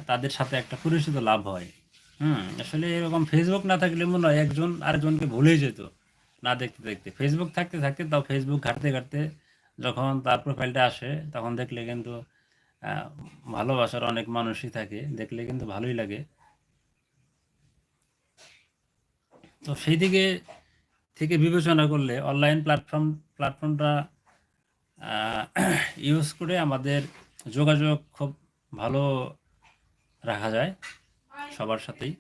তাদের সাথে একটা পরিচিত লাভ হয়। আসলে এরকম ফেসবুক না থাকলে মনে হয় একজন আরেকজনকে ভুলেই যেত না দেখতে দেখতে। ফেসবুক থাকতে থাকতে তাও ফেসবুক ঘাঁটতে ঘাঁটতে যখন তার প্রোফাইলটা আসে তখন দেখলে কিন্তু ভালোবাসার অনেক মানুষই থাকে, দেখলে কিন্তু ভালোই লাগে। তো সেই দিকে থেকে বিবেচনা করলে অনলাইন প্ল্যাটফর্মটা ইউজ করে আমাদের যোগাযোগ খুব ভালো রাখা যায় সবার সাথেই।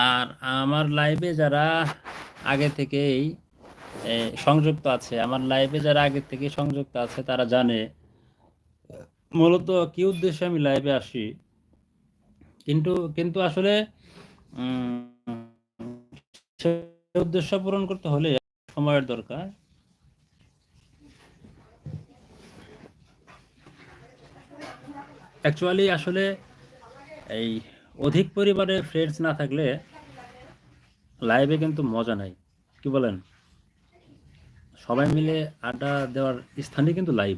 আর আমার লাইভে যারা আগে থেকেই সংযুক্ত আছে, আমার লাইভে যারা আগে থেকে সংযুক্ত আছে তারা জানে মূলত কি উদ্দেশ্যে আমি লাইভে আসি। কিন্তু কিন্তু আসলে সে উদ্দেশ্য পূরণ করতে হলে সময়ের দরকার। অ্যাকচুয়ালি আসলে এই অধিক পরিবারে ফ্রেন্ডস না থাকলে লাইভে কিন্তু মজা নাই, কি বলেন? সবাই মিলে আড্ডা দেওয়ার স্থানই কিন্তু লাইভ।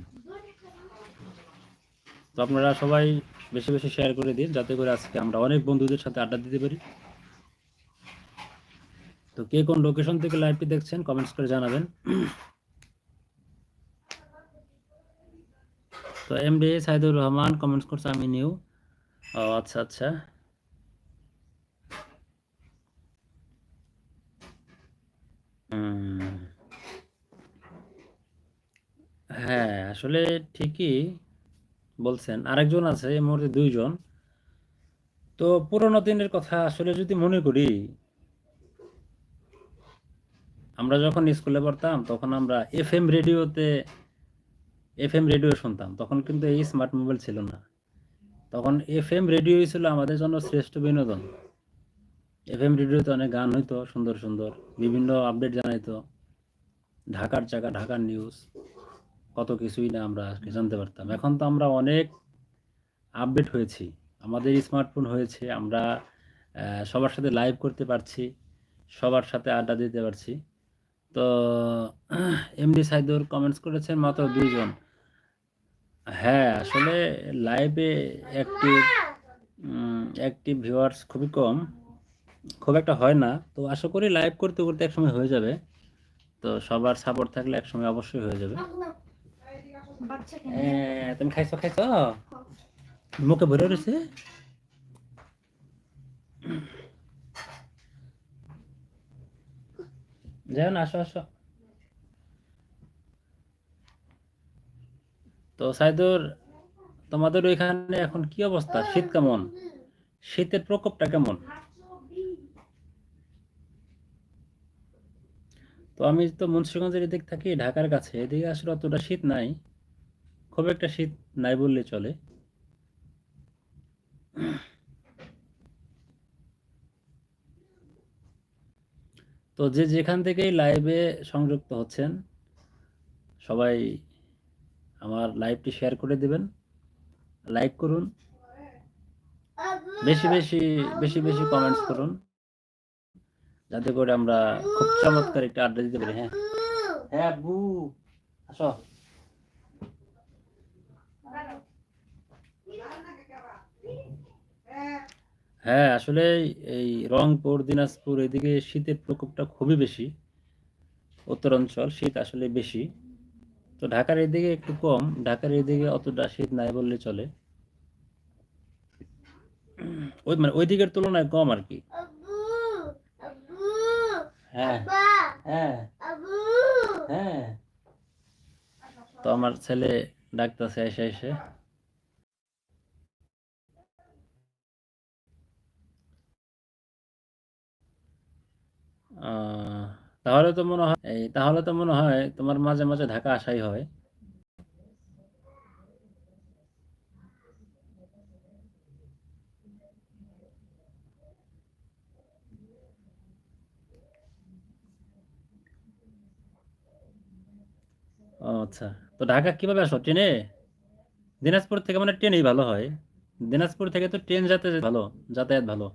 তো আপনারা সবাই বেশি বেশি শেয়ার করে দিন যাতে করে আজকে আমরা অনেক বন্ধুদের সাথে আড্ডা দিতে পারি। তো কে কোন লোকেশন থেকে লাইভটি দেখছেন কমেন্টস করে জানাবেন। তো এমডি সাইদুর রহমান কমেন্টস করছে আমি নিউ। ও আচ্ছা আচ্ছা, হ্যাঁ আসলে ঠিকই বলছেন। আরেকজন আছে এই মুহূর্তে দুইজন। তো পুরোনো দিনের কথা আসলে যদি মনে করি, আমরা যখন স্কুলে পড়তাম তখন আমরা এফএম রেডিও শুনতাম। তখন কিন্তু এই স্মার্ট মোবাইল ছিল না। তখন এফএম রেডিওই ছিল আমাদের জন্য শ্রেষ্ঠ বিনোদন। এফএম রেডিওতে অনেক গান হইতো সুন্দর সুন্দর, বিভিন্ন আপডেট জানাইতো, ঢাকার জায়গা ঢাকার নিউজ, কত কিছুই না আমরা আজকে জানতে পারতাম। এখন তো আমরা অনেক আপডেট হয়েছি, আমাদের স্মার্টফোন হয়েছে, আমরা সবার সাথে লাইভ করতে পারছি, সবার সাথে আড্ডা দিতে পারছি। তো এমডি সাইদুর কমেন্টস করেছেন মাত্র দুইজন। হ্যাঁ আসলে লাইভে অ্যাক্টিভ অ্যাক্টিভ ভিউয়ার্স খুবই কম, খুব একটা হয় না। তো আশা করি লাইভ করতে করতে একসময় হয়ে যাবে। তো সবার সাপোর্ট থাকলে একসময় অবশ্যই হয়ে যাবে। তুমি খাইছো খাইছো মুখে ভরে রয়েছে। যাও না, আসো আসো। তো সাইদুর, তোমাদের ওইখানে এখন কি অবস্থা? শীত কেমন? শীতের প্রকোপটা কেমন? তো আমি তো মুন্সিগঞ্জের এদিক থাকি, ঢাকার কাছে। এদিকে আসলে অতটা শীত নাই, খুব একটা শীত নাই বললে চলে। তো যে যেখান থেকেই লাইভে সংযুক্ত হচ্ছেন সবাই আমার লাইভটি শেয়ার করে দিবেন, লাইক করুন, বেশি বেশি বেশি বেশি কমেন্টস করুন যাতে করে আমরা খুব চমৎকার একটা আড্ডা দিতে পারি। হ্যাঁ হ্যাঁ আব্বু আসো। হ্যাঁ আসলে এই রংপুর দিনাজপুর এদিকে শীতের প্রকোপটা খুবই বেশি, উত্তরাঞ্চল শীত আসলে বেশি। তো ঢাকার এদিকে একটু কম, ঢাকার এদিকে অতটা শীত নাই বললে চলে, ওই মানে ওই দিকের তুলনায় কম আর কি। হ্যাঁ হ্যাঁ হ্যাঁ। তো আমার ছেলে ডাকতেছে এসে এসে। তাহলে তো মনে হয় তোমার মাঝে মাঝে ঢাকা আসাই হয়। ও আচ্ছা, তো ঢাকা কিভাবে আসো? ট্রেনে? দিনাজপুর থেকে মানে ট্রেনেই ভালো হয়। দিনাজপুর থেকে তো ট্রেন যাতায়াত ভালো, যাতায়াত ভালো।